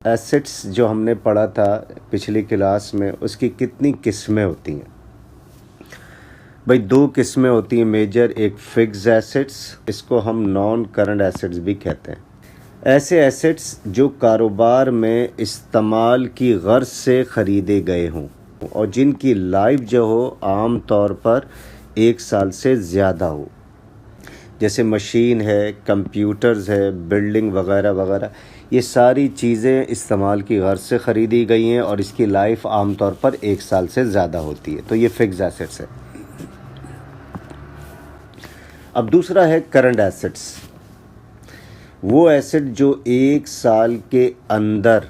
Assets जो हमने पढ़ा था पिछली क्लास में, उसकी कितनी किस्में होती हैं भाई? दो किस्में होती हैं मेजर। एक फिक्स्ड एसेट्स, इसको हम नॉन करंट एसेट्स भी कहते हैं। ऐसे एसेट्स जो कारोबार में इस्तेमाल की गर्ज से ख़रीदे गए हों और जिनकी लाइफ जो हो आम तौर पर 1 साल से ज़्यादा हो, जैसे मशीन है, कंप्यूटर्स है, बिल्डिंग वगैरह वगैरह। ये सारी चीज़ें इस्तेमाल की गर्ज से ख़रीदी गई हैं और इसकी लाइफ आम तौर पर 1 साल से ज़्यादा होती है, तो ये फिक्स्ड एसेट्स है। अब दूसरा है करंट एसेट्स। वो एसेट जो 1 साल के अंदर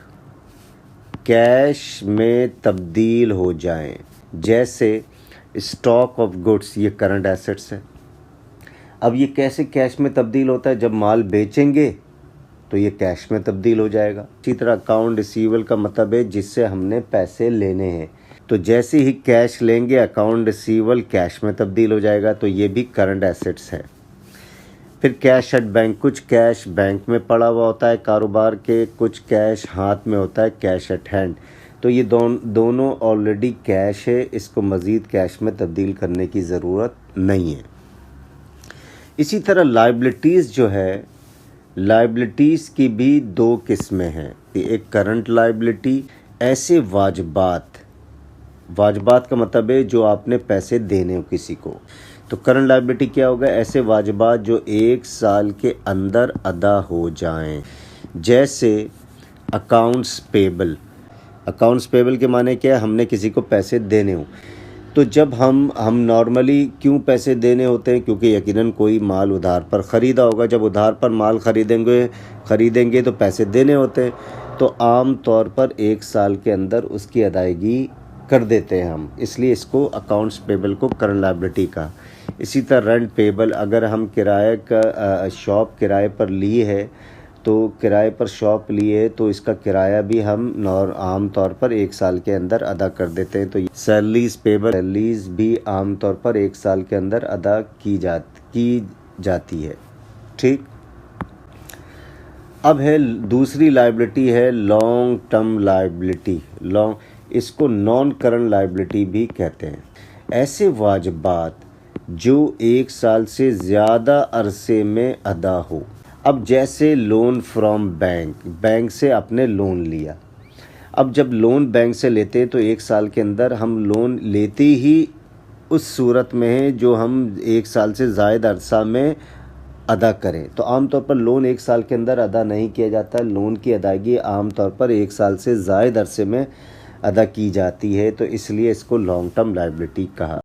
कैश में तब्दील हो जाएं, जैसे स्टॉक ऑफ गुड्स, ये करंट एसेट्स है। अब ये कैसे कैश में तब्दील होता है? जब माल बेचेंगे तो ये कैश में तब्दील हो जाएगा। इसी तरह अकाउंट रिसीवेबल का मतलब है जिससे हमने पैसे लेने हैं, तो जैसे ही कैश लेंगे अकाउंट रिसीवेबल कैश में तब्दील हो जाएगा, तो ये भी करंट एसेट्स है। फिर कैश एट बैंक, कुछ कैश बैंक में पड़ा हुआ होता है कारोबार के, कुछ कैश हाथ में होता है, कैश एट हैंड। तो ये दोनों ऑलरेडी कैश है, इसको मज़ीद कैश में तब्दील करने की ज़रूरत नहीं है। इसी तरह लायबिलिटीज़ जो है, लायबिलिटीज़ की भी 2 किस्में हैं। एक करंट लायबिलिटी, ऐसे वाजबात का मतलब है जो आपने पैसे देने हो किसी को। तो करंट लायबिलिटी क्या होगा? ऐसे वाजबात जो 1 साल के अंदर अदा हो जाएं, जैसे अकाउंट्स पेबल। अकाउंट्स पेबल के माने क्या है? हमने किसी को पैसे देने हो, तो जब हम नॉर्मली क्यों पैसे देने होते हैं? क्योंकि यकीनन कोई माल उधार पर ख़रीदा होगा। जब उधार पर माल ख़रीदेंगे तो पैसे देने होते हैं, तो आम तौर पर 1 साल के अंदर उसकी अदायगी कर देते हैं हम, इसलिए इसको अकाउंट्स पेबल को करंट लायबिलिटी का। इसी तरह रेंट पेबल, अगर हम किराए का शॉप किराए पर लिए है, तो किराए पर शॉप लिए तो इसका किराया भी हम आम तौर पर 1 साल के अंदर अदा कर देते हैं। तो सैलरीज पेबल, सैलरीज भी आम तौर पर 1 साल के अंदर अदा की जाती है। ठीक। अब है दूसरी लायबिलिटी है लॉन्ग टर्म लायबिलिटी। इसको नॉन करंट लायबिलिटी भी कहते हैं। ऐसे वाजबात जो 1 साल से ज़्यादा अरसे में अदा हो। अब जैसे लोन फ्रॉम बैंक से आपने लोन लिया। अब जब लोन बैंक से लेते हैं तो 1 साल के अंदर हम लोन लेते ही उस सूरत में है जो हम 1 साल से ज़ायद अरसा में अदा करें। तो आमतौर पर लोन 1 साल के अंदर अदा नहीं किया जाता। लोन की अदायगी आमतौर पर 1 साल से ज़ायद अरसे में अदा की जाती है, तो इसलिए इसको लॉन्ग टर्म लायबिलिटी कहा।